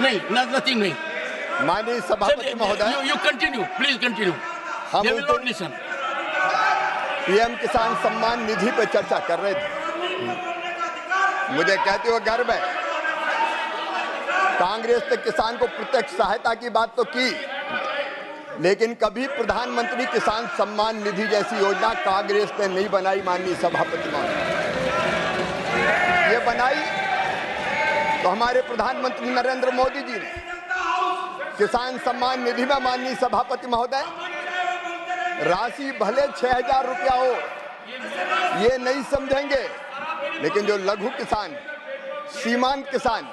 नहीं, नथिंग नहीं। माननीय सभापति महोदय, यू कंटिन्यू, प्लीज कंटिन्यू। हम they will not listen. PM Kisan Samman निधि पर चर्चा कर रहे थे। मुझे कहते हुए गर्व है, कांग्रेस ने किसान को प्रत्यक्ष सहायता की बात तो की, लेकिन कभी प्रधानमंत्री किसान सम्मान निधि जैसी योजना कांग्रेस ने नहीं बनाई। माननीय सभापति महोदय, ये बनाई तो हमारे प्रधानमंत्री नरेंद्र मोदी जी ने। किसान सम्मान निधि में माननीय सभापति महोदय राशि भले 6,000 रुपया हो, ये नहीं समझेंगे, लेकिन जो लघु किसान, सीमांत किसान,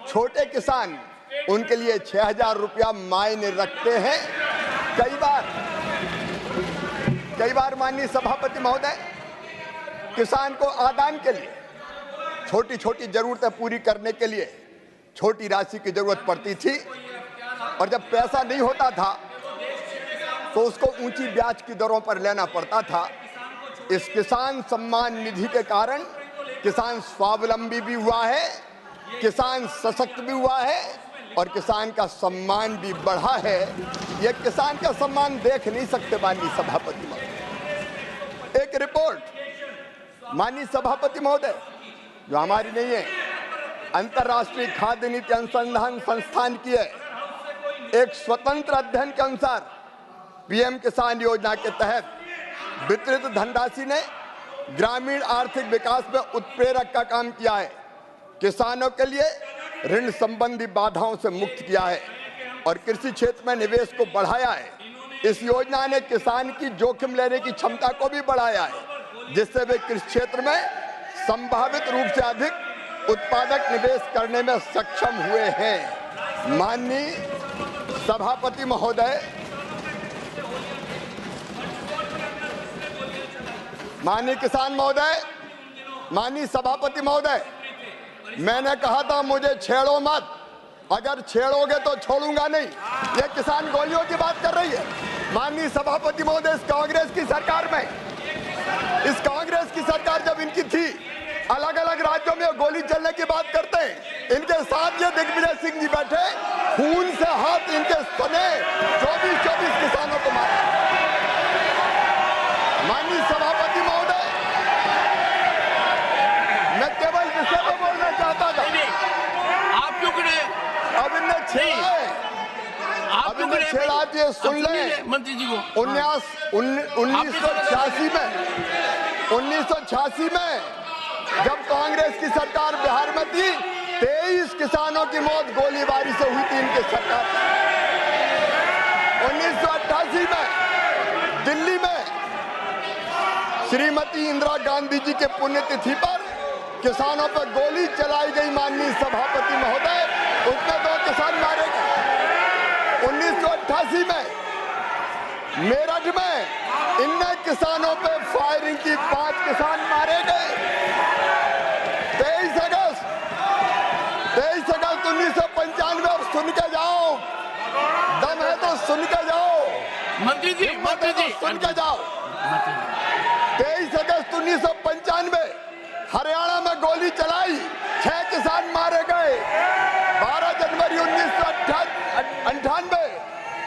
छोटे किसान, उनके लिए 6,000 रुपया मायने रखते हैं। कई बार माननीय सभापति महोदय किसान को आदान के लिए, छोटी छोटी जरूरतें पूरी करने के लिए छोटी राशि की जरूरत पड़ती थी, और जब पैसा नहीं होता था तो उसको ऊंची ब्याज की दरों पर लेना पड़ता था। इस किसान सम्मान निधि के कारण किसान स्वावलंबी भी हुआ है, किसान सशक्त भी हुआ है, और किसान का सम्मान भी बढ़ा है। ये किसान का सम्मान देख नहीं सकते माननीय सभापति महोदय। एक रिपोर्ट माननीय सभापति महोदय, जो हमारी नहीं है, अंतर्राष्ट्रीय खाद्य नीति अनुसंधान संस्थान की है, एक स्वतंत्र अध्ययन के अनुसार पीएम किसान योजना के तहत वितरित धनराशि ने ग्रामीण आर्थिक विकास में उत्प्रेरक का काम किया है, किसानों के लिए ऋण संबंधी बाधाओं से मुक्त किया है और कृषि क्षेत्र में निवेश को बढ़ाया है। इस योजना ने किसान की जोखिम लेने की क्षमता को भी बढ़ाया है, जिससे वे कृषि क्षेत्र में संभावित रूप से अधिक उत्पादक निवेश करने में सक्षम हुए हैं। माननीय सभापति महोदय, माननीय किसान महोदय, माननीय सभापति महोदय, मैंने कहा था मुझे छेड़ो मत, अगर छेड़ोगे तो छोड़ूंगा नहीं। ये किसान गोलियों की बात कर रही है। माननीय सभापति महोदय, इस कांग्रेस की सरकार में, इस कांग्रेस की सरकार जब इनकी थी, अलग अलग राज्यों में गोली चलने की बात करते हैं। इनके साथ ये दिग्विजय सिंह जी बैठे, खून से हाथ इनके सने 24 किसानों को मारा। माननीय सभापति महोदय, मैं केवल विषय में बोलना चाहता था। आप क्यों करे? अब इनने छेड़ा है, अब इनने छेड़ा दिए। सुन ले मंत्री जी को। 1986 में जब कांग्रेस की सरकार बिहार में थी, 23 किसानों की मौत गोलीबारी से हुई थी इनके सरकार। 1988 में दिल्ली में श्रीमती इंदिरा गांधी जी के पुण्यतिथि पर किसानों पर गोली चलाई गई। माननीय सभापति महोदय, उसमें 2 किसान मारे गए। 1988 में मेरठ में इनने किसानों पे फायरिंग की, 5 किसान मारे गए। 23 अगस्त 1995, अब सुन के जाओ, दम है तो सुन के जाओ मंत्री जी, सुन के जाओ। 23 अगस्त 1995 हरियाणा में गोली चलाई, 6 किसान मारे गए। 12 जनवरी 1998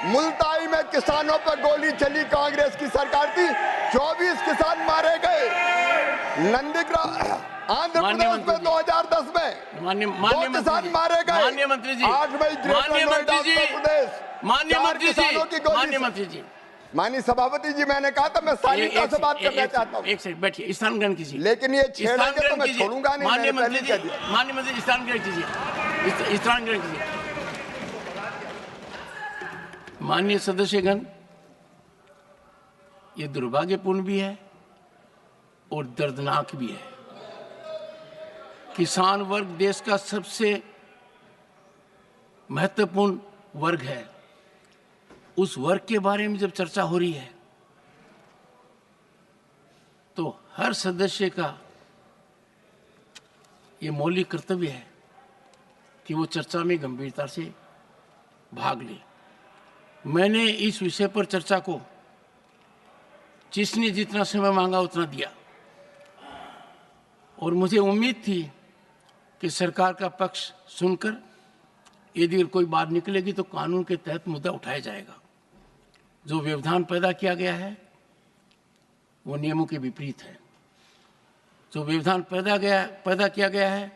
मुल्ताई में किसानों पर गोली चली, कांग्रेस की सरकार थी, 24 किसान मारे गए। नंदीग्राम आंध्र प्रदेश में 2010 में 2 किसान मारे गए। माननीय मंत्री जी, 8 मई माननीय मंत्री जी, माननीय मंत्री जी, माननीय सभापति जी, मैंने कहा था मैं शालीनता से बात करना चाहता हूँ। एक सेकंड बैठिए, स्थान ग्रहण कीजिए। लेकिन ये छेड़ेंगे तो मैं छोड़ूंगा नहीं। माननीय मंत्री जी, स्थान ग्रहण कीजिए, स्थान ग्रहण कीजिए। माननीय सदस्यगण, ये दुर्भाग्यपूर्ण भी है और दर्दनाक भी है। किसान वर्ग देश का सबसे महत्वपूर्ण वर्ग है। उस वर्ग के बारे में जब चर्चा हो रही है तो हर सदस्य का ये मौलिक कर्तव्य है कि वो चर्चा में गंभीरता से भाग ले। मैंने इस विषय पर चर्चा को जिसने जितना समय मांगा उतना दिया और मुझे उम्मीद थी कि सरकार का पक्ष सुनकर यदि कोई बात निकलेगी तो कानून के तहत मुद्दा उठाया जाएगा। जो व्यवधान पैदा किया गया है वो नियमों के विपरीत है। जो व्यवधान पैदा किया गया है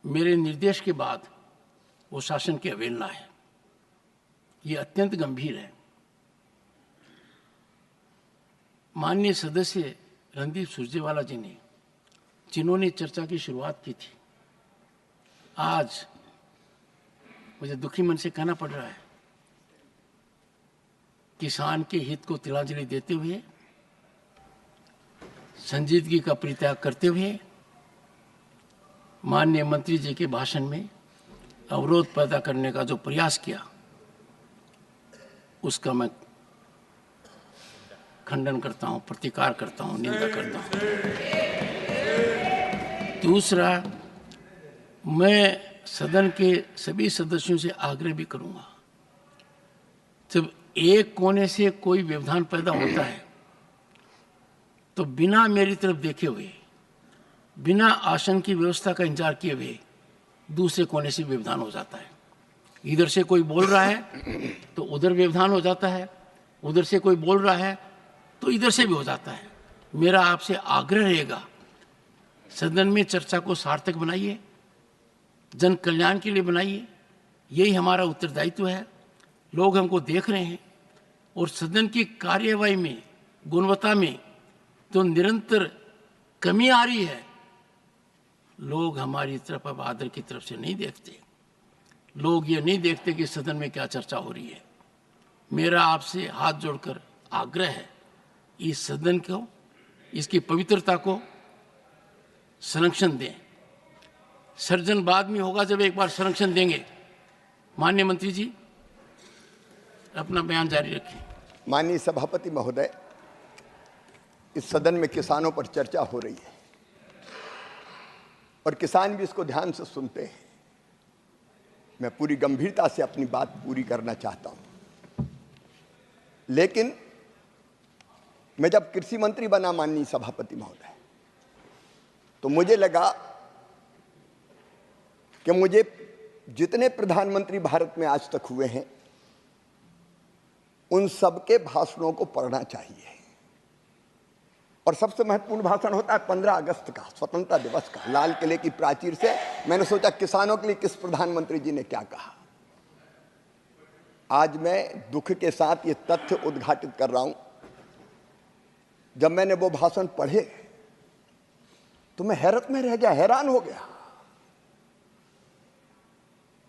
मेरे निर्देश के बाद वो शासन की अवहेलना है। ये अत्यंत गंभीर है। माननीय सदस्य रणदीप सुरजेवाला जी ने, जिन्होंने चर्चा की शुरुआत की थी, आज मुझे दुखी मन से कहना पड़ रहा है, किसान के हित को तिलांजलि देते हुए, संजीदगी का परित्याग करते हुए माननीय मंत्री जी के भाषण में अवरोध पैदा करने का जो प्रयास किया उसका मैं खंडन करता हूं, प्रतिकार करता हूं, निंदा करता हूं। दूसरा, मैं सदन के सभी सदस्यों से आग्रह भी करूंगा, जब एक कोने से कोई व्यवधान पैदा होता है तो बिना मेरी तरफ देखे हुए, बिना आसन की व्यवस्था का इंतजार किए हुए दूसरे कोने से व्यवधान हो जाता है। इधर से कोई बोल रहा है तो उधर व्यवधान हो जाता है, उधर से कोई बोल रहा है तो इधर से भी हो जाता है। मेरा आपसे आग्रह रहेगा, सदन में चर्चा को सार्थक बनाइए, जन कल्याण के लिए बनाइए। यही हमारा उत्तरदायित्व है। लोग हमको देख रहे हैं और सदन की कार्यवाही में, गुणवत्ता में तो निरंतर कमी आ रही है। लोग हमारी तरफ अब आदर की तरफ से नहीं देखते। लोग ये नहीं देखते कि सदन में क्या चर्चा हो रही है। मेरा आपसे हाथ जोड़कर आग्रह है, इस सदन को, इसकी पवित्रता को संरक्षण दें। सर्जन बाद में होगा जब एक बार संरक्षण देंगे। माननीय मंत्री जी अपना बयान जारी रखें। माननीय सभापति महोदय, इस सदन में किसानों पर चर्चा हो रही है और किसान भी इसको ध्यान से सुनते हैं। मैं पूरी गंभीरता से अपनी बात पूरी करना चाहता हूं, लेकिन मैं जब कृषि मंत्री बना माननीय सभापति महोदय, तो मुझे लगा कि मुझे जितने प्रधानमंत्री भारत में आज तक हुए हैं उन सबके भाषणों को पढ़ना चाहिए। और सबसे महत्वपूर्ण भाषण होता है 15 अगस्त का, स्वतंत्रता दिवस का। लाल किले की प्राचीर से मैंने सोचा किसानों के लिए किस प्रधानमंत्री जी ने क्या कहा। आज मैं दुख के साथ ये तथ्य उद्घाटित कर रहा हूं, जब मैंने वो भाषण पढ़े तो मैं हैरत में रह गया, हैरान हो गया।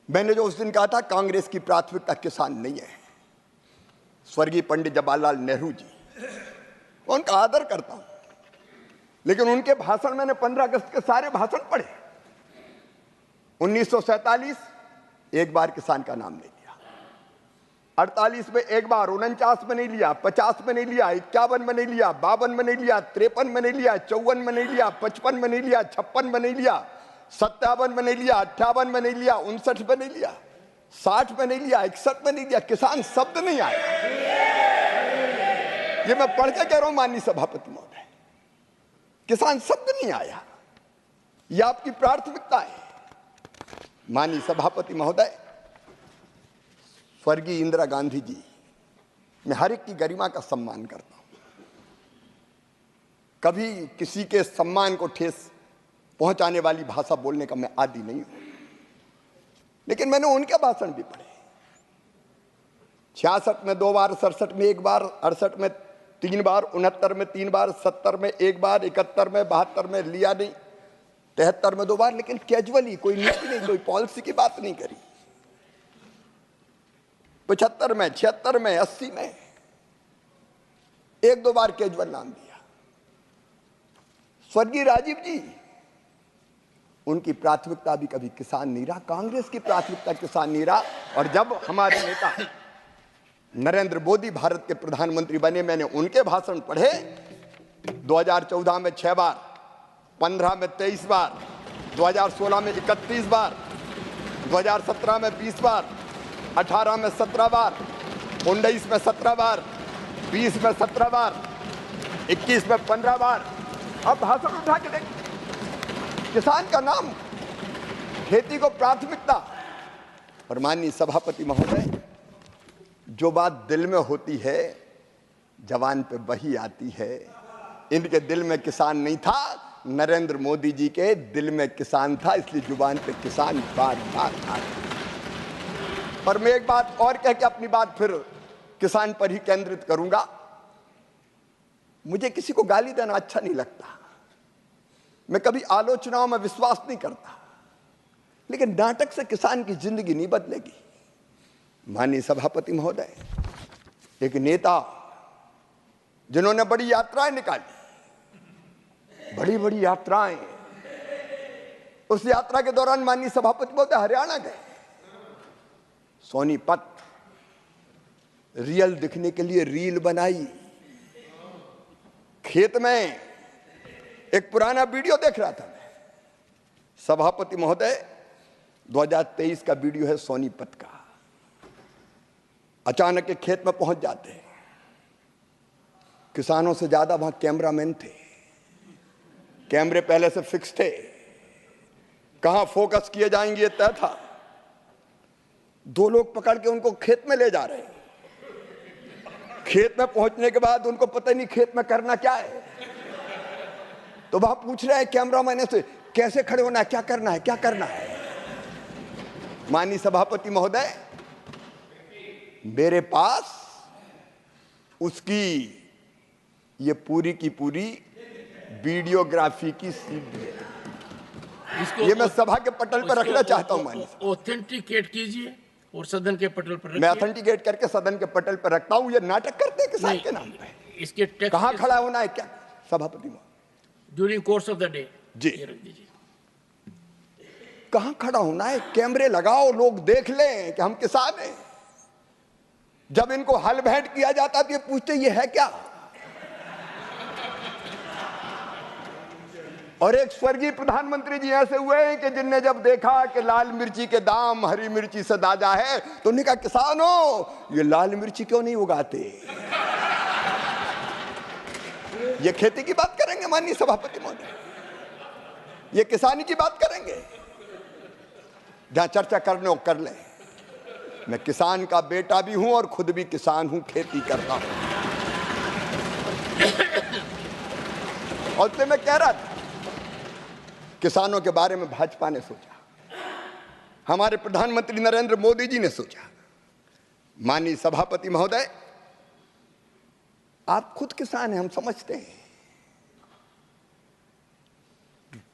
मैंने जो उस दिन कहा था कांग्रेस की प्राथमिकता किसान नहीं है, स्वर्गीय पंडित जवाहरलाल नेहरू जी, उनका आदर करता हूं, लेकिन उनके भाषण मैंने 15 अगस्त के सारे भाषण पढ़े। 1947 एक बार किसान का नाम नहीं लिया, 48 में एक बार, 49 में नहीं लिया, 50 में नहीं लिया, 51 में नहीं लिया, 52 में नहीं लिया, 53 में नहीं लिया, 54 में नहीं लिया, 55 में नहीं लिया, 56 में नहीं लिया, 57 में नहीं लिया, 58 में नहीं लिया, 59 में नहीं लिया, 60 में नहीं लिया, 61 में नहीं लिया। किसान शब्द नहीं आया। ये मैं पढ़ के कह रहा हूं माननीय सभापति महोदय, किसान शब्द नहीं आया। यह आपकी प्राथमिकता है। माननीय सभापति महोदय, स्वर्गीय इंदिरा गांधी जी, मैं हर एक की गरिमा का सम्मान करता हूं, कभी किसी के सम्मान को ठेस पहुंचाने वाली भाषा बोलने का मैं आदी नहीं हूं, लेकिन मैंने उनके भाषण भी पढ़े। 66 में 2 बार, 67 में 1 बार, 68 में 3 बार, 69 में 3 बार, 70 में 1 बार, 71 में, 72 में लिया नहीं, 73 में 2 बार, लेकिन कैजुअली, कोई नीति नहीं, कोई पॉलिसी की बात नहीं करी। 75 में, 76 में, 80 में 1-2 बार कैजुअल नाम दिया। स्वर्गीय राजीव जी, उनकी प्राथमिकता भी कभी किसान नहीं रहा, कांग्रेस की प्राथमिकता किसान नहीं रहा। और जब हमारे नेता नरेंद्र मोदी भारत के प्रधानमंत्री बने, मैंने उनके भाषण पढ़े। 2014 में 6 बार, 15 में 23 बार, 2016 में 31 बार, 2017 में 20 बार, 18 में 17 बार, 19 में 17 बार, 20 में 17 बार, 21 में 15 बार। अब भाषण उठा के देख, किसान का नाम, खेती को प्राथमिकता, पर माननीय सभापति महोदय, जो बात दिल में होती है जवान पे वही आती है। इनके दिल में किसान नहीं था, नरेंद्र मोदी जी के दिल में किसान था, इसलिए जुबान पे किसान बार बार आ रहा। पर मैं एक बात और कह के अपनी बात फिर किसान पर ही केंद्रित करूंगा। मुझे किसी को गाली देना अच्छा नहीं लगता, मैं कभी आलोचनाओं में विश्वास नहीं करता, लेकिन नाटक से किसान की जिंदगी नहीं बदलेगी। माननीय सभापति महोदय, एक नेता जिन्होंने बड़ी यात्राएं निकाली, बड़ी बड़ी यात्राएं, उस यात्रा के दौरान माननीय सभापति महोदय हरियाणा गए, सोनीपत रियल दिखने के लिए रील बनाई। खेत में एक पुराना वीडियो देख रहा था मैं, सभापति महोदय 2023 का वीडियो है सोनीपत का। अचानक एक खेत में पहुंच जाते हैं, किसानों से ज्यादा वहां कैमरामैन थे, कैमरे पहले से फिक्स थे, कहां फोकस किए जाएंगे तय था। 2 लोग पकड़ के उनको खेत में ले जा रहे हैं। खेत में पहुंचने के बाद उनको पता नहीं खेत में करना क्या है, तो वहां पूछ रहे हैं कैमरामैन से, कैसे खड़े होना है, क्या करना है, क्या करना है। माननीय सभापति महोदय, मेरे पास उसकी ये पूरी की पूरी वीडियोग्राफी की सीडी है। ये मैं सभा के पटल पर रखना चाहता हूं। माननीय ऑथेंटिकेट कीजिए और सदन के पटल पर मैं ऑथेंटिकेट करके सदन के पटल पर रखता हूं। ये नाटक करते हैं किसान के नाम पे। इसके टेक्स्ट कहां खड़ा होना है, क्या सभापति महोदय during course of the day जी ये रख दीजिए। कहां खड़ा होना है, कैमरे लगाओ, लोग देख लें कि हम किसान हैं। जब इनको हल भेंट किया जाता तो ये पूछते ये है क्या। और एक स्वर्गीय प्रधानमंत्री जी ऐसे हुए हैं कि जिनने जब देखा कि लाल मिर्ची के दाम हरी मिर्ची से दादा है, तो उन्होंने कहा किसानों ये लाल मिर्ची क्यों नहीं उगाते। ये खेती की बात करेंगे माननीय सभापति महोदय, ये किसानी की बात करेंगे। जहां चर्चा करने हो कर ले। मैं किसान का बेटा भी हूं और खुद भी किसान हूं, खेती करता हूं। और तो मैं कह रहा था, किसानों के बारे में भाजपा ने सोचा, हमारे प्रधानमंत्री नरेंद्र मोदी जी ने सोचा। माननीय सभापति महोदय, आप खुद किसान हैं, हम समझते हैं।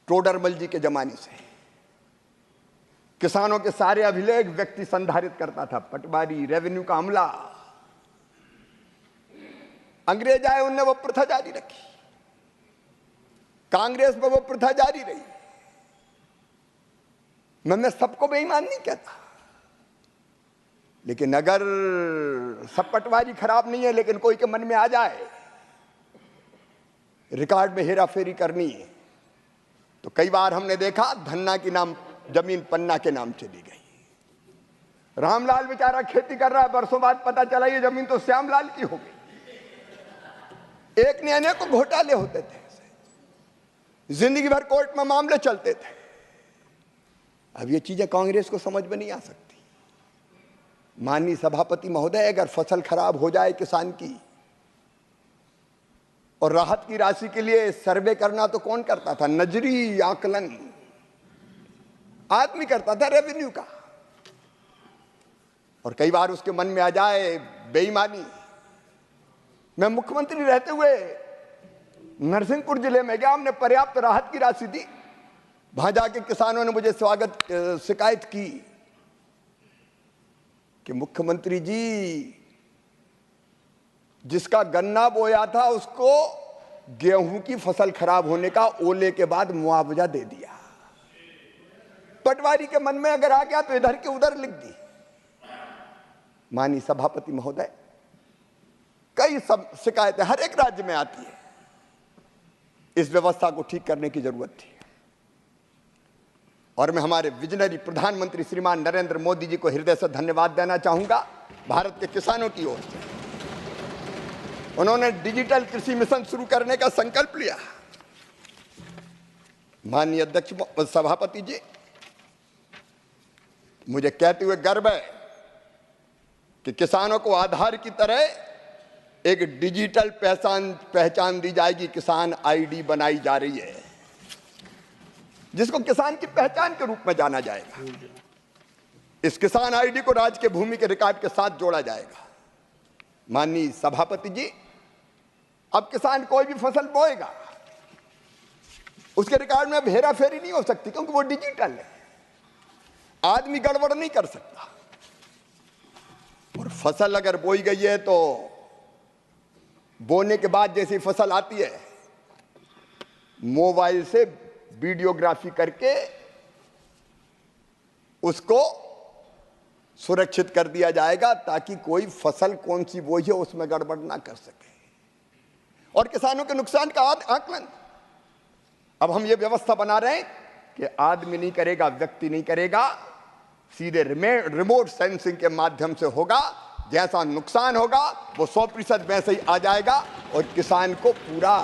टोडरमल जी के जमाने से किसानों के सारे अभिलेख व्यक्ति संधारित करता था, पटवारी, रेवेन्यू का अमला। अंग्रेज आए, उनने वो प्रथा जारी रखी, कांग्रेस में वो प्रथा जारी रही। मैं सबको बेईमान नहीं कहता, लेकिन अगर सब पटवारी खराब नहीं है, लेकिन कोई के मन में आ जाए रिकॉर्ड में हेरा फेरी करनी है, तो कई बार हमने देखा धन्ना की नाम जमीन पन्ना के नाम चली गई। रामलाल बेचारा खेती कर रहा है, बरसों बाद पता चला ये जमीन तो श्यामलाल की हो गई। एक ने अनेक घोटाले होते थे, जिंदगी भर कोर्ट में मामले चलते थे। अब ये चीजें कांग्रेस को समझ में नहीं आ सकती। माननीय सभापति महोदय, अगर फसल खराब हो जाए किसान की और राहत की राशि के लिए सर्वे करना तो कौन करता था, नजरी आकलन आदमी करता था, रेवेन्यू का। और कई बार उसके मन में आ जाए बेईमानी। मैं मुख्यमंत्री रहते हुए नरसिंहपुर जिले में गया, हमने पर्याप्त राहत की राशि दी। वहां जाके किसानों ने मुझे शिकायत की कि मुख्यमंत्री जी, जिसका गन्ना बोया था उसको गेहूं की फसल खराब होने का ओले के बाद मुआवजा दे दिया। पटवारी के मन में अगर आ गया तो इधर के उधर लिख दी। माननीय सभापति महोदय, कई सब शिकायतें हर एक राज्य में आती है। इस व्यवस्था को ठीक करने की जरूरत थी, और मैं हमारे विजनरी प्रधानमंत्री श्रीमान नरेंद्र मोदी जी को हृदय से धन्यवाद देना चाहूंगा। भारत के किसानों की ओर से उन्होंने डिजिटल कृषि मिशन शुरू करने का संकल्प लिया। माननीय अध्यक्ष सभापति जी, मुझे कहते हुए गर्व है कि किसानों को आधार की तरह एक डिजिटल पहचान दी जाएगी। किसान आईडी बनाई जा रही है, जिसको किसान की पहचान के रूप में जाना जाएगा। इस किसान आईडी को राज्य के भूमि के रिकॉर्ड के साथ जोड़ा जाएगा। माननीय सभापति जी, अब किसान कोई भी फसल बोएगा, उसके रिकॉर्ड में हेरा फेरी नहीं हो सकती, क्योंकि वो डिजिटल है। आदमी गड़बड़ नहीं कर सकता। और फसल अगर बोई गई है तो बोने के बाद जैसी फसल आती है, मोबाइल से वीडियोग्राफी करके उसको सुरक्षित कर दिया जाएगा, ताकि कोई फसल कौन सी बोई है उसमें गड़बड़ ना कर सके। और किसानों के नुकसान का आकलन अब हम ये व्यवस्था बना रहे हैं कि आदमी नहीं करेगा, व्यक्ति नहीं करेगा, सीधे रिमोट सेंसिंग के माध्यम से होगा। जैसा नुकसान होगा वो 100% वैसे ही आ जाएगा और किसान को पूरा,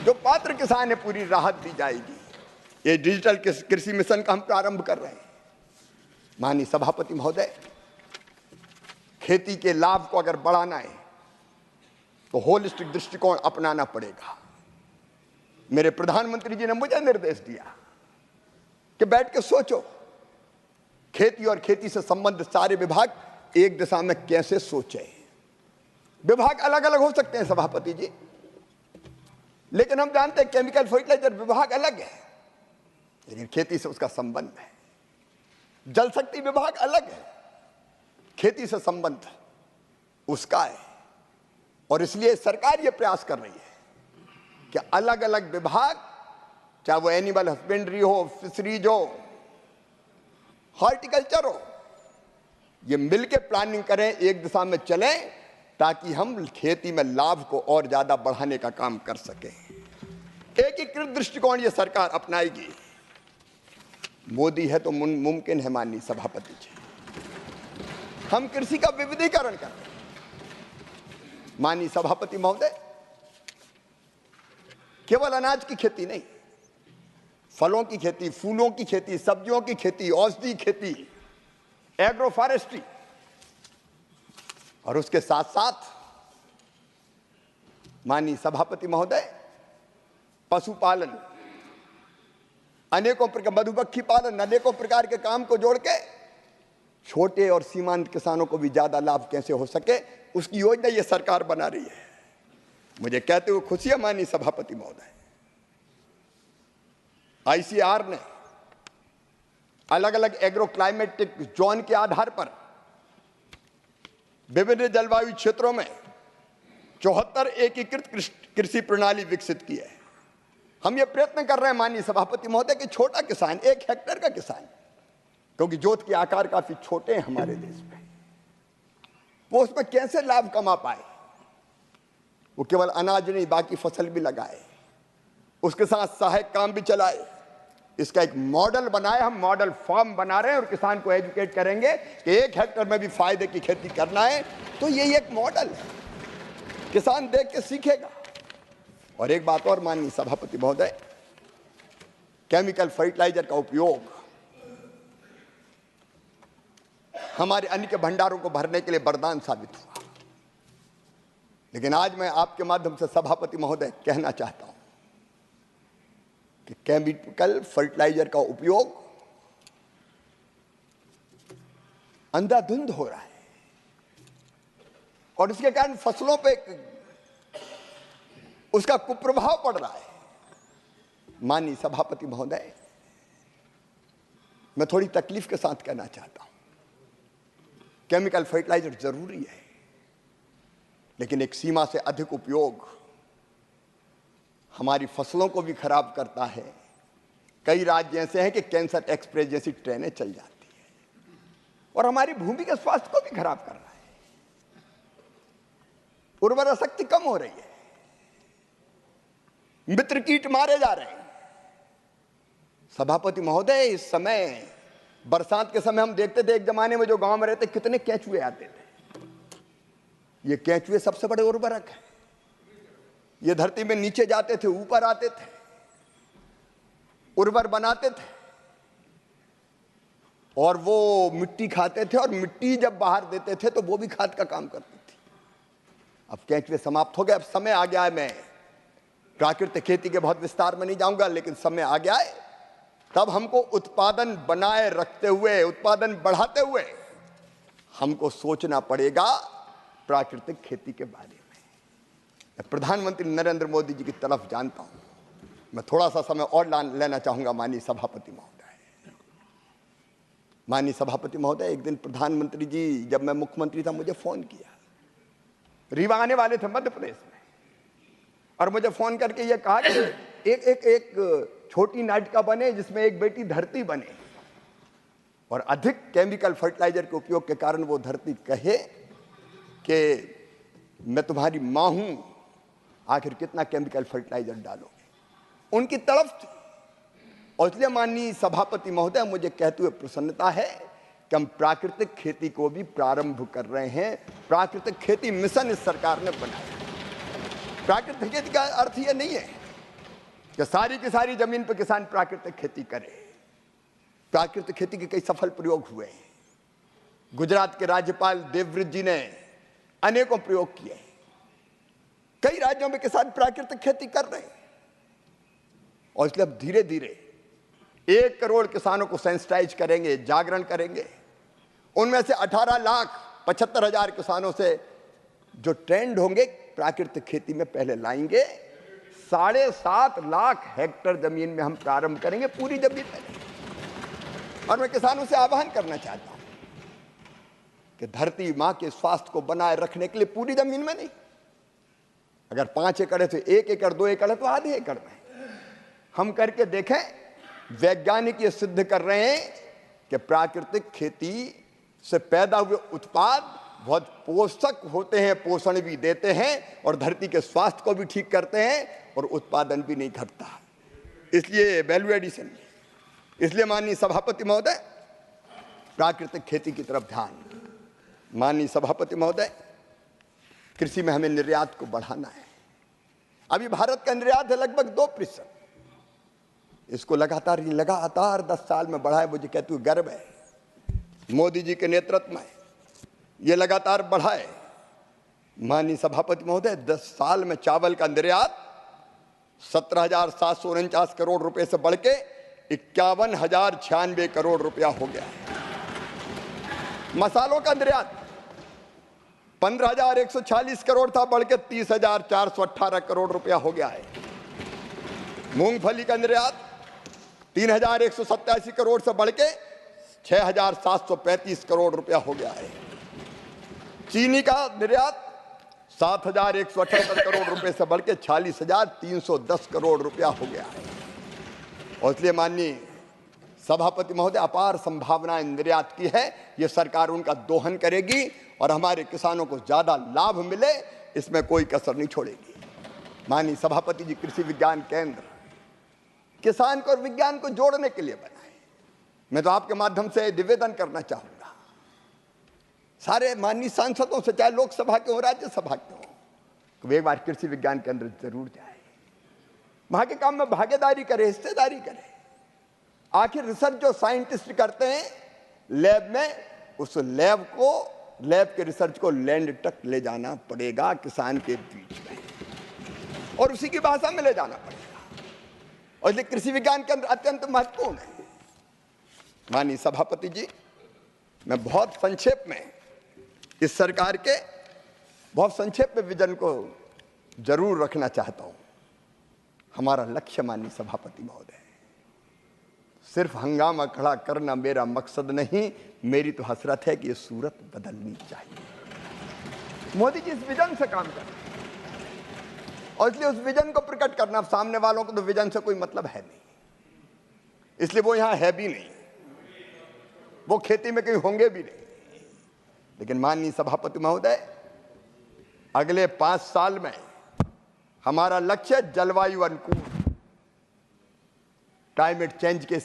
जो पात्र किसान है, पूरी राहत दी जाएगी। ये डिजिटल कृषि मिशन का हम प्रारंभ कर रहे हैं। माननीय सभापति महोदय, खेती के लाभ को अगर बढ़ाना है तो होलिस्टिक दृष्टिकोण अपनाना पड़ेगा। मेरे प्रधानमंत्री जी ने मुझे निर्देश दिया कि बैठ के सोचो, खेती और खेती से संबंधित सारे विभाग एक दिशा में कैसे सोचे। विभाग अलग अलग हो सकते हैं सभापति जी, लेकिन हम जानते हैं केमिकल फर्टिलाइजर विभाग अलग है, लेकिन खेती से उसका संबंध है। जल शक्ति विभाग अलग है, खेती से संबंध उसका है। और इसलिए सरकार यह प्रयास कर रही है कि अलग अलग विभाग, चाहे वो एनिमल हस्बेंड्री हो, फिशरीज हो, हॉर्टिकल्चर हो, ये मिलकर प्लानिंग करें, एक दिशा में चलें, ताकि हम खेती में लाभ को और ज्यादा बढ़ाने का काम कर सकें। एकीकृत दृष्टिकोण ये सरकार अपनाएगी। मोदी है तो मुमकिन है। माननीय सभापति जी, हम कृषि का विविधीकरण करें। माननीय सभापति महोदय, केवल अनाज की खेती नहीं, फलों की खेती, फूलों की खेती, सब्जियों की खेती, औषधि खेती, एग्रो फॉरेस्ट्री, और उसके साथ साथ माननीय सभापति महोदय, पशुपालन, अनेकों प्रकार, मधुमक्खी पालन, अनेकों प्रकार के काम को जोड़ के छोटे और सीमांत किसानों को भी ज्यादा लाभ कैसे हो सके, उसकी योजना ये सरकार बना रही है। मुझे कहते हुए खुशी है माननीय सभापति महोदय, आईसीआर ने अलग अलग एग्रो क्लाइमेटिक जोन के आधार पर विभिन्न जलवायु क्षेत्रों में 74 एकीकृत कृषि प्रणाली विकसित की है। हम ये प्रयत्न कर रहे हैं माननीय सभापति महोदय कि छोटा किसान, 1 हेक्टेयर का किसान, क्योंकि जोत के आकार काफी छोटे हैं हमारे देश में, वो उसमें कैसे लाभ कमा पाए। वो केवल अनाज नहीं, बाकी फसल भी लगाए, उसके साथ सहायक काम भी चलाए। इसका एक मॉडल बनाए, हम मॉडल फार्म बना रहे हैं और किसान को एजुकेट करेंगे कि 1 हेक्टेयर में भी फायदे की खेती करना है। तो यही एक मॉडल है, किसान देख के सीखेगा। और एक बात और माननीय सभापति महोदय, केमिकल फर्टिलाइजर का उपयोग हमारे अन्न के भंडारों को भरने के लिए वरदान साबित हुआ। लेकिन आज मैं आपके माध्यम से सभापति महोदय कहना चाहता हूं कि केमिकल फर्टिलाइजर का उपयोग अंधाधुंध हो रहा है और इसके कारण फसलों पे उसका कुप्रभाव पड़ रहा है। माननीय सभापति महोदय, मैं थोड़ी तकलीफ के साथ कहना चाहता हूं, केमिकल फर्टिलाइजर जरूरी है, लेकिन एक सीमा से अधिक उपयोग हमारी फसलों को भी खराब करता है। कई राज्य ऐसे हैं कि कैंसर एक्सप्रेस जैसी ट्रेनें चल जाती है और हमारी भूमि के स्वास्थ्य को भी खराब कर रहा है। उर्वरा शक्ति कम हो रही है, मित्र कीट मारे जा रहे हैं। सभापति महोदय, इस समय बरसात के समय हम देखते थे, एक जमाने में जो गांव में रहते कितने केंचुए आते थे। ये केंचुए सबसे बड़े उर्वरक है। ये धरती में नीचे जाते थे, ऊपर आते थे, उर्वर बनाते थे। और वो मिट्टी खाते थे और मिट्टी जब बाहर देते थे तो वो भी खाद का काम करती थी। अब केंचुए समाप्त हो गए, अब समय आ गया है। मैं प्राकृतिक खेती के बहुत विस्तार में नहीं जाऊंगा, लेकिन समय आ गया है तब हमको उत्पादन बनाए रखते हुए, उत्पादन बढ़ाते हुए हमको सोचना पड़ेगा प्राकृतिक खेती के बारे में। मैं प्रधानमंत्री नरेंद्र मोदी जी की तरफ जानता हूं। मैं थोड़ा सा समय और लेना चाहूंगा माननीय सभापति महोदय। माननीय सभापति महोदय, एक दिन प्रधानमंत्री जी, जब मैं मुख्यमंत्री था, मुझे फोन किया। रीवा आने वाले थे मध्य प्रदेश में, और मुझे फोन करके ये कहा कि एक छोटी नाटिका बने जिसमें एक बेटी धरती बने, और अधिक केमिकल फर्टिलाइजर के उपयोग के कारण वो धरती कहे कि मैं तुम्हारी मां हूं, आखिर कितना केमिकल फर्टिलाइजर डालोगे। उनकी तड़फ थी। और इसलिए माननीय सभापति महोदय, मुझे कहते हुए प्रसन्नता है कि हम प्राकृतिक खेती को भी प्रारंभ कर रहे हैं। प्राकृतिक खेती मिशन इस सरकार ने बनाया। प्राकृतिक खेती का अर्थ यह नहीं है कि सारी की सारी जमीन पर किसान प्राकृतिक खेती करे। प्राकृतिक खेती के कई सफल प्रयोग हुए हैं। गुजरात के राज्यपाल देवव्रत जी ने अनेकों प्रयोग किए। कई राज्यों में किसान प्राकृतिक खेती कर रहे हैं, और इसलिए अब धीरे धीरे 1 करोड़ किसानों को सेंसिटाइज करेंगे, जागरण करेंगे। उनमें से 18,75,000 किसानों से जो ट्रेंड होंगे प्राकृतिक खेती में पहले लाएंगे। 7.5 लाख हेक्टेयर जमीन में हम प्रारंभ करेंगे, पूरी जमीन में। और मैं किसानों से आह्वान करना चाहता हूं कि धरती मां के स्वास्थ्य को बनाए रखने के लिए पूरी जमीन में नहीं, अगर 5 एकड़ है तो 1 एकड़, 2 एकड़ है तो आधे एकड़ में हम करके देखें। वैज्ञानिक ये सिद्ध कर रहे हैं कि प्राकृतिक खेती से पैदा हुए उत्पाद बहुत पोषक होते हैं, पोषण भी देते हैं, और धरती के स्वास्थ्य को भी ठीक करते हैं, और उत्पादन भी नहीं घटता। इसलिए वैल्यू एडिशन, इसलिए माननीय सभापति महोदय, प्राकृतिक खेती की तरफ ध्यान। माननीय सभापति महोदय, कृषि में हमें निर्यात को बढ़ाना है। अभी भारत का निर्यात है लगभग 2%। इसको लगातार 10 साल में बढ़ा है। मुझे कहते हुए गर्व है, मोदी जी के नेतृत्व में ये लगातार बढ़ा है। माननीय सभापति महोदय, 10 साल में चावल का निर्यात 17,749 करोड़ रुपए से बढ़ के 51,096 करोड़ रुपया हो गया है। मसालों का निर्यात 15,140 करोड़ था, बढ़ के 30,418 करोड़ रुपया हो गया है। मूंगफली का निर्यात 3,187 करोड़ से बढ़ के 6,735 करोड़ रुपया हो गया है। चीनी का निर्यात 7,178 करोड़ रुपए से बढ़ के 46,310 करोड़ रुपया हो गया है। और इसलिए माननीय सभापति महोदय, अपार संभावनाएं निर्यात की है। ये सरकार उनका दोहन करेगी और हमारे किसानों को ज्यादा लाभ मिले, इसमें कोई कसर नहीं छोड़ेगी। माननीय सभापति जी, कृषि विज्ञान केंद्र किसान को और विज्ञान को जोड़ने के लिए बनाए। मैं तो आपके माध्यम से निवेदन करना चाहूंगा सारे माननीय सांसदों से, चाहे लोकसभा के हो, राज्यसभा के हो, तो एक बार कृषि विज्ञान केंद्र जरूर जाए, वहां के काम में भागीदारी करे, हिस्सेदारी करे। आखिर रिसर्च जो साइंटिस्ट करते हैं लैब में, उस लैब के रिसर्च को लैंड तक ले जाना पड़ेगा, किसान के बीच में, और उसी की भाषा में ले जाना पड़ेगा। और इसलिए कृषि विज्ञान केंद्र अत्यंत महत्वपूर्ण है। माननीय सभापति जी, मैं बहुत संक्षेप में इस सरकार के बहुत संक्षेप में विजन को जरूर रखना चाहता हूं। हमारा लक्ष्य माननीय सभापति महोदय, सिर्फ हंगामा खड़ा करना मेरा मकसद नहीं, मेरी तो हसरत है कि ये सूरत बदलनी चाहिए। मोदी जी इस विजन से काम कर रहे हैं, और इसलिए उस विजन को प्रकट करना। सामने वालों को तो विजन से कोई मतलब है नहीं, इसलिए वो यहां है भी नहीं, वो खेती में कहीं होंगे भी नहीं। लेकिन माननीय सभापति महोदय, अगले 5 साल में हमारा लक्ष्य जलवायु अनुकूल, क्लाइमेट चेंज के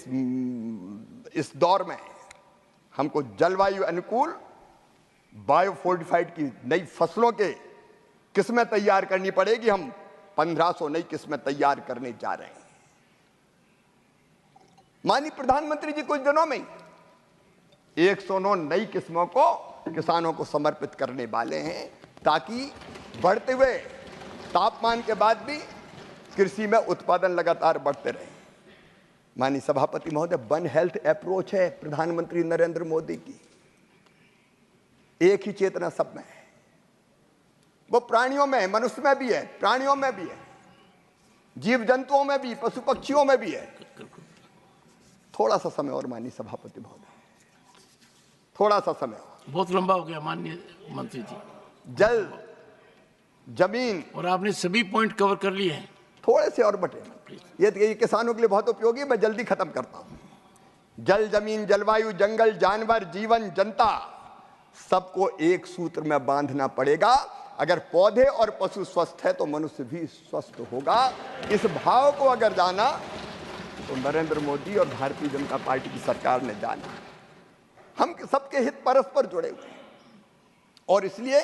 इस दौर में हमको जलवायु अनुकूल बायोफोर्टिफाइड की नई फसलों के किस्में तैयार करनी पड़ेगी। हम 1500 नई किस्में तैयार करने जा रहे हैं। माननीय प्रधानमंत्री जी कुछ दिनों में 109 नई किस्मों को किसानों को समर्पित करने वाले हैं, ताकि बढ़ते हुए तापमान के बाद भी कृषि में उत्पादन लगातार बढ़ते रहे। माननीय सभापति महोदय, वन हेल्थ अप्रोच है प्रधानमंत्री नरेंद्र मोदी की। एक ही चेतना सब में है, वो प्राणियों में है, मनुष्य में भी है, प्राणियों में भी है, जीव जंतुओं में भी, पशु पक्षियों में भी है। थोड़ा सा समय और माननीय सभापति महोदय, थोड़ा सा समय और। बहुत लंबा हो गया माननीय मंत्री जी। जल, जमीन, और आपने सभी पॉइंट कवर कर लिए हैं। थोड़े से और बटे, ये किसानों के लिए बहुत उपयोगी, मैं जल्दी खत्म करता हूं। जल, जमीन, जलवायु, जंगल, जानवर, जीवन, जनता, सबको एक सूत्र में बांधना पड़ेगा। अगर पौधे और पशु स्वस्थ है तो मनुष्य भी स्वस्थ होगा। इस भाव को अगर जाना तो नरेंद्र मोदी और भारतीय जनता पार्टी की सरकार ने जाना। हम सबके हित परस्पर जुड़े हुए हैं, और इसलिए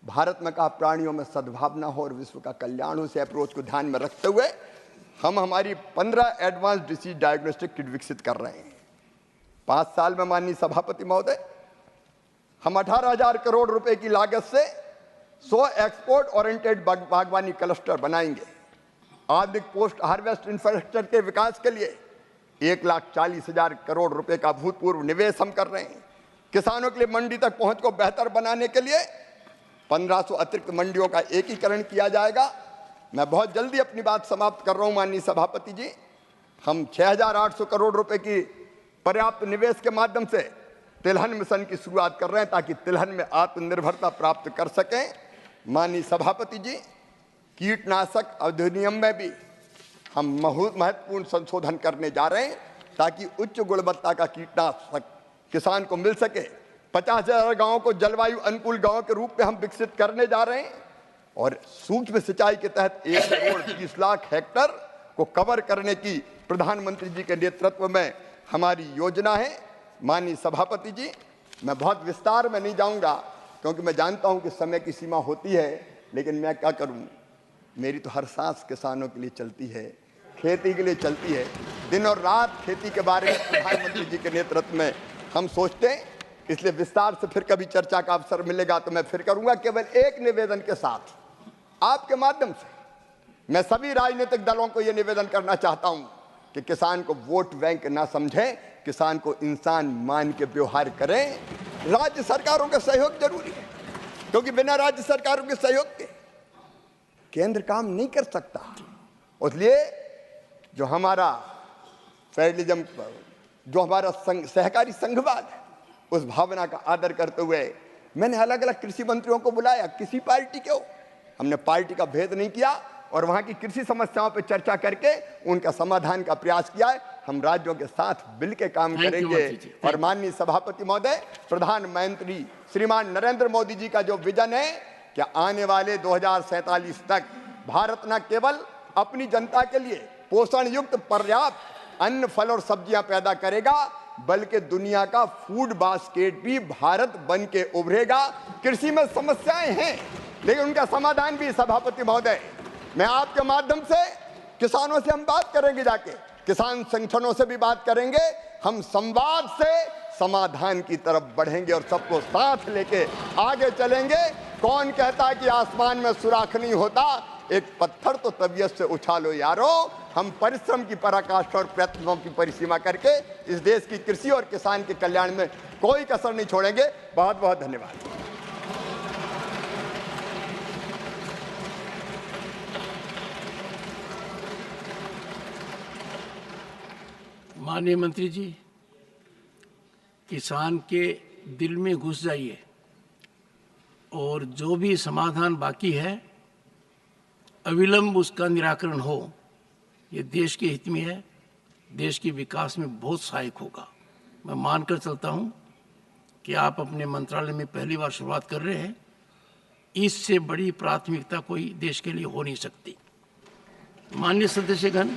भारत में कहा प्राणियों में सद्भावना हो और विश्व का कल्याण हो, से अप्रोच को ध्यान में रखते हुए हम हमारी 15 एडवांस डिसीज डायग्नोस्टिक किट विकसित कर रहे हैं। 5 साल में माननीय सभापति महोदय, हम 18,000 करोड़ रुपए की लागत से 100 एक्सपोर्ट ओरिएंटेड बागवानी क्लस्टर बनाएंगे। आधुनिक पोस्ट हार्वेस्ट इंफ्रास्ट्रक्चर के विकास के लिए 1,40,000 करोड़ रुपए का भूतपूर्व निवेश हम कर रहे हैं। किसानों के लिए मंडी तक पहुंच को बेहतर बनाने के लिए 1500 अतिरिक्त मंडियों का एकीकरण किया जाएगा। मैं बहुत जल्दी अपनी बात समाप्त कर रहा हूं माननीय सभापति जी। हम 6,800 करोड़ रुपए की पर्याप्त निवेश के माध्यम से तिलहन मिशन की शुरुआत कर रहे हैं, ताकि तिलहन में आत्मनिर्भरता प्राप्त कर सकें। माननीय सभापति जी, कीटनाशक अधिनियम में भी हम महत्वपूर्ण संशोधन करने जा रहे हैं, ताकि उच्च गुणवत्ता का कीटनाशक किसान को मिल सके। 50,000 गांवों को जलवायु अनुकूल गांव के रूप में हम विकसित करने जा रहे हैं, और सूक्ष्म सिंचाई के तहत 1 करोड़ 30 लाख हेक्टर को कवर करने की प्रधानमंत्री जी के नेतृत्व में हमारी योजना है। माननीय सभापति जी, मैं बहुत विस्तार में नहीं जाऊंगा, क्योंकि मैं जानता हूं कि समय की सीमा होती है, लेकिन मैं क्या करूं, मेरी तो हर सांस किसानों के लिए चलती है, खेती के लिए चलती है। दिन और रात खेती के बारे में प्रधानमंत्री जी के नेतृत्व में हम सोचते हैं, इसलिए विस्तार से फिर कभी चर्चा का अवसर मिलेगा तो मैं फिर करूंगा। केवल एक निवेदन के साथ, आपके माध्यम से मैं सभी राजनीतिक दलों को यह निवेदन करना चाहता हूं कि किसान को वोट बैंक ना समझें, किसान को इंसान मान के व्यवहार करें। राज्य सरकारों का सहयोग जरूरी है, क्योंकि बिना राज्य सरकारों के सहयोग के केंद्र काम नहीं कर सकता। इसलिए जो हमारा फेडरलिज्म, जो हमारा सहकारी संघवाद है, उस भावना का आदर करते हुए मैंने अलग अलग कृषि मंत्रियों को बुलाया, किसी पार्टी के हो, हमने पार्टी का भेद नहीं किया, और वहां की कृषि समस्याओं पर चर्चा करके उनका समाधान का प्रयास किया है। हम राज्यों के साथ मिलकर काम करेंगे। और माननीय सभापति महोदय, प्रधानमंत्री श्रीमान नरेंद्र मोदी जी का जो विजन है कि आने वाले 2047 तक भारत न केवल अपनी जनता के लिए पोषण युक्त पर्याप्त अन्न, फल और सब्जियां पैदा करेगा, बल्कि दुनिया का फूड बास्केट भी भारत बन के उभरेगा। कृषि में समस्याएं हैं, लेकिन उनका समाधान भी, सभापति महोदय, मैं आपके माध्यम से किसानों से हम बात करेंगे, जाके किसान संगठनों से भी बात करेंगे। हम संवाद से समाधान की तरफ बढ़ेंगे और सबको साथ लेके आगे चलेंगे। कौन कहता है कि आसमान में सुराख नहीं होता, एक पत्थर तो तबीयत से उछालो यारो। हम परिश्रम की पराकाष्ठा और प्रयत्नों की परिसीमा करके इस देश की कृषि और किसान के कल्याण में कोई कसर नहीं छोड़ेंगे। बहुत बहुत धन्यवाद। माननीय मंत्री जी, किसान के दिल में घुस जाइए, और जो भी समाधान बाकी है अविलंब उसका निराकरण हो। ये देश के हित में है, देश के विकास में बहुत सहायक होगा। मैं मानकर चलता हूँ कि आप अपने मंत्रालय में पहली बार शुरुआत कर रहे हैं, इससे बड़ी प्राथमिकता कोई देश के लिए हो नहीं सकती। माननीय सदस्यगण,